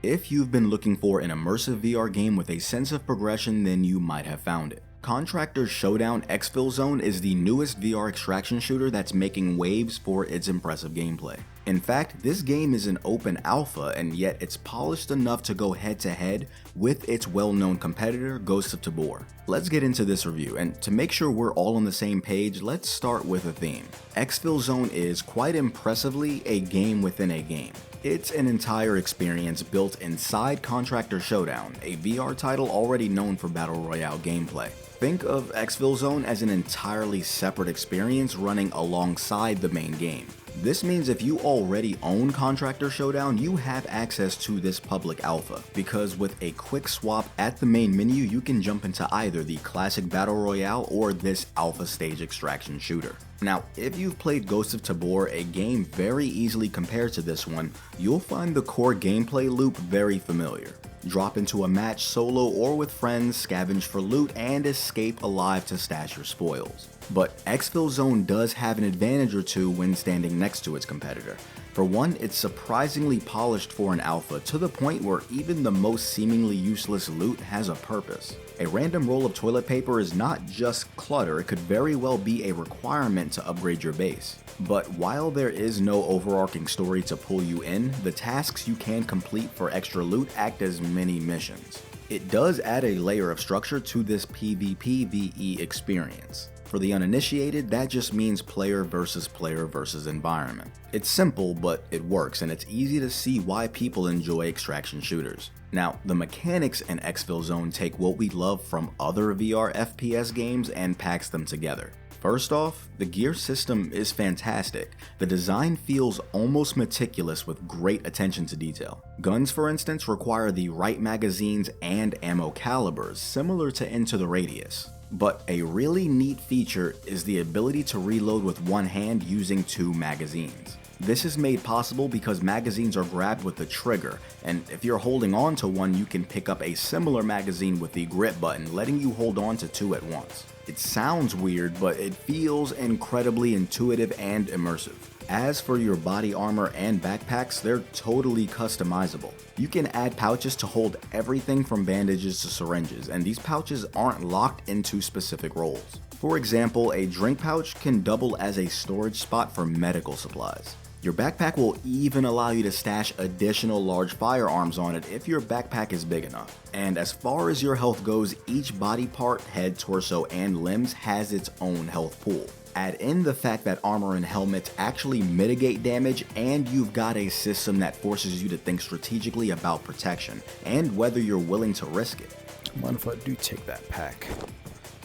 If you've been looking for an immersive VR game with a sense of progression, then you might have found it. Contractor Showdown Exfil Zone is the newest VR extraction shooter that's making waves for its impressive gameplay. In fact, this game is an open alpha, and yet it's polished enough to go head to head with its well-known competitor, Ghost of Tabor. Let's get into this review, and to make sure we're all on the same page, let's start with a theme. Exfil Zone is quite impressively a game within a game. It's an entire experience built inside Contractor Showdown, a VR title already known for Battle Royale gameplay. Think of Exfil Zone as an entirely separate experience running alongside the main game. This means if you already own Contractor Showdown, you have access to this public alpha, because with a quick swap at the main menu, you can jump into either the classic Battle Royale or this alpha stage extraction shooter. Now, if you've played Ghost of Tabor, a game very easily compared to this one, you'll find the core gameplay loop very familiar. Drop into a match solo or with friends, scavenge for loot, and escape alive to stash your spoils. But Exfil Zone does have an advantage or two when standing next to its competitor. For one, it's surprisingly polished for an alpha, to the point where even the most seemingly useless loot has a purpose. A random roll of toilet paper is not just clutter, it could very well be a requirement to upgrade your base. But while there is no overarching story to pull you in, the tasks you can complete for extra loot act as mini missions. It does add a layer of structure to this PvPvE experience. For the uninitiated, that just means player versus environment. It's simple, but it works, and it's easy to see why people enjoy extraction shooters. Now, the mechanics in Exfil Zone take what we love from other VR FPS games and packs them together. First off, the gear system is fantastic. The design feels almost meticulous with great attention to detail. Guns, for instance, require the right magazines and ammo calibers, similar to Into the Radius. But a really neat feature is the ability to reload with one hand using two magazines. This is made possible because magazines are grabbed with the trigger, and if you're holding on to one, you can pick up a similar magazine with the grip button, letting you hold on to two at once. It sounds weird, but it feels incredibly intuitive and immersive. As for your body armor and backpacks, they're totally customizable. You can add pouches to hold everything from bandages to syringes, and these pouches aren't locked into specific roles. For example, a drink pouch can double as a storage spot for medical supplies. Your backpack will even allow you to stash additional large firearms on it if your backpack is big enough. And as far as your health goes, each body part, head, torso, and limbs has its own health pool. Add in the fact that armor and helmets actually mitigate damage, and you've got a system that forces you to think strategically about protection and whether you're willing to risk it. What if I do take that pack?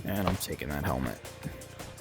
And I'm taking that helmet.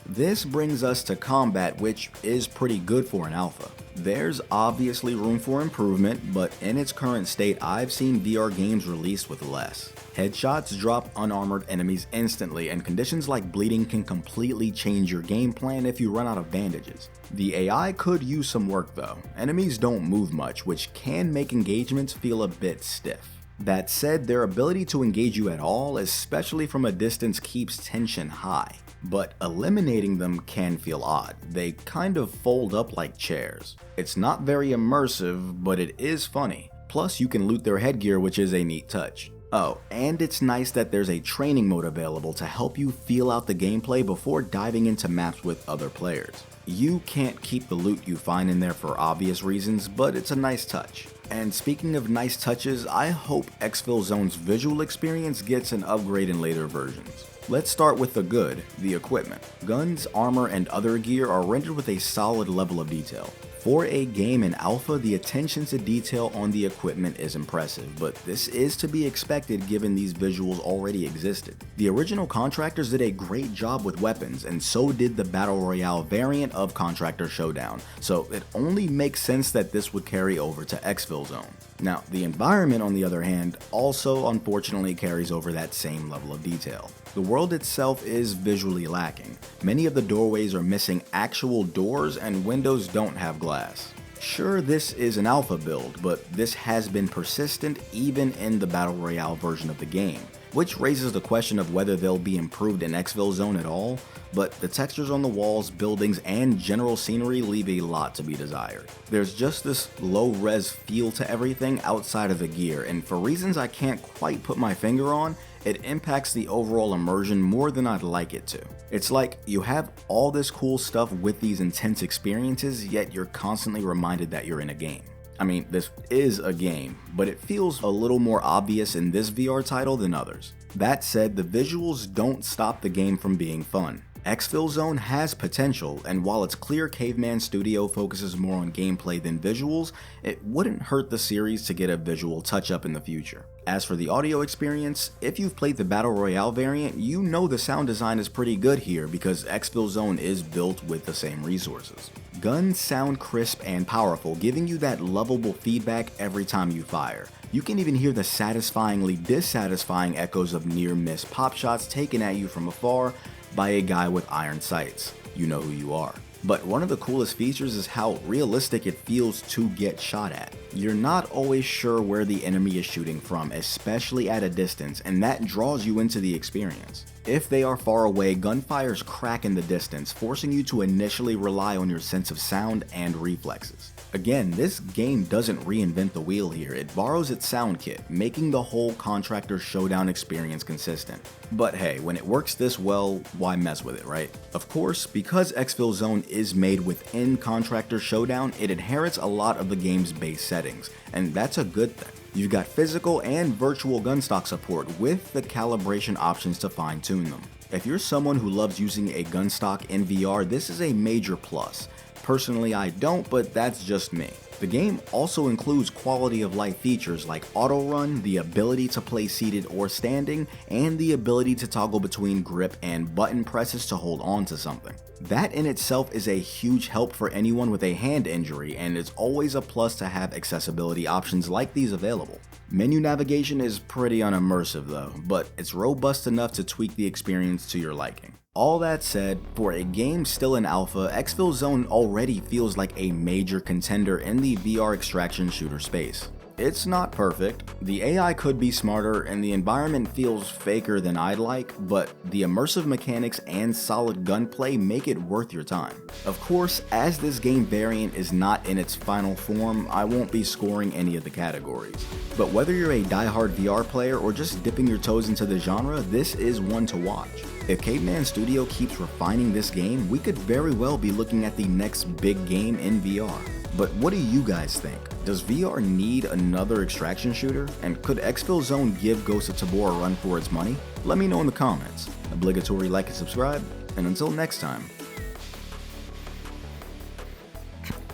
This brings us to combat, which is pretty good for an alpha. There's obviously room for improvement, but in its current state, I've seen VR games released with less. Headshots drop unarmored enemies instantly, and conditions like bleeding can completely change your game plan if you run out of bandages. The AI could use some work though. Enemies don't move much, which can make engagements feel a bit stiff. That said, their ability to engage you at all, especially from a distance, keeps tension high. But eliminating them can feel odd. They kind of fold up like chairs. It's not very immersive, but it is funny. Plus, you can loot their headgear, which is a neat touch. Oh, and it's nice that there's a training mode available to help you feel out the gameplay before diving into maps with other players. You can't keep the loot you find in there for obvious reasons, but it's a nice touch. And speaking of nice touches, I hope Exfil Zone's visual experience gets an upgrade in later versions. Let's start with the good, the equipment. Guns, armor, and other gear are rendered with a solid level of detail. For a game in alpha, the attention to detail on the equipment is impressive, but this is to be expected given these visuals already existed. The original Contractors did a great job with weapons, and so did the Battle Royale variant of Contractor Showdown, so it only makes sense that this would carry over to Exfil Zone. Now, the environment, on the other hand, also unfortunately carries over that same level of detail. The world itself is visually lacking. Many of the doorways are missing actual doors, and windows don't have glass. Sure, this is an alpha build, but this has been persistent even in the Battle Royale version of the game. which raises the question of whether they'll be improved in Exfil Zone at all, but the textures on the walls, buildings, and general scenery leave a lot to be desired. There's just this low-res feel to everything outside of the gear, and for reasons I can't quite put my finger on, it impacts the overall immersion more than I'd like it to. It's like you have all this cool stuff with these intense experiences, yet you're constantly reminded that you're in a game. I mean, this is a game, but it feels a little more obvious in this VR title than others. That said, the visuals don't stop the game from being fun. Exfil Zone has potential, and while it's clear Caveman Studio focuses more on gameplay than visuals, it wouldn't hurt the series to get a visual touch-up in the future. As for the audio experience, if you've played the Battle Royale variant, you know the sound design is pretty good here because Exfil Zone is built with the same resources. Guns sound crisp and powerful, giving you that lovable feedback every time you fire. You can even hear the satisfyingly dissatisfying echoes of near-miss pop shots taken at you from afar by a guy with iron sights. You know who you are. But one of the coolest features is how realistic it feels to get shot at. You're not always sure where the enemy is shooting from, especially at a distance, and that draws you into the experience. If they are far away, gunfires crack in the distance, forcing you to initially rely on your sense of sound and reflexes. Again, this game doesn't reinvent the wheel here, it borrows its sound kit, making the whole Contractor Showdown experience consistent. But hey, when it works this well, why mess with it, right? Of course, because Exfil Zone is made within Contractor Showdown, it inherits a lot of the game's base settings, and that's a good thing. You've got physical and virtual gunstock support with the calibration options to fine-tune them. If you're someone who loves using a gunstock in VR, this is a major plus. Personally, I don't, but that's just me. The game also includes quality of life features like auto run, the ability to play seated or standing, and the ability to toggle between grip and button presses to hold on to something. That in itself is a huge help for anyone with a hand injury, and it's always a plus to have accessibility options like these available. Menu navigation is pretty unimmersive though, but it's robust enough to tweak the experience to your liking. All that said, for a game still in alpha, Exfil Zone already feels like a major contender in the VR extraction shooter space. It's not perfect, the AI could be smarter, and the environment feels faker than I'd like, but the immersive mechanics and solid gunplay make it worth your time. Of course, as this game variant is not in its final form, I won't be scoring any of the categories. But whether you're a diehard VR player or just dipping your toes into the genre, this is one to watch. If Caveman Studio keeps refining this game, we could very well be looking at the next big game in VR. But what do you guys think? Does VR need another extraction shooter? And could Exfil Zone give Ghost of Tabor a run for its money? Let me know in the comments. Obligatory like and subscribe, and until next time.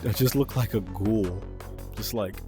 I just look like a ghoul. Just like,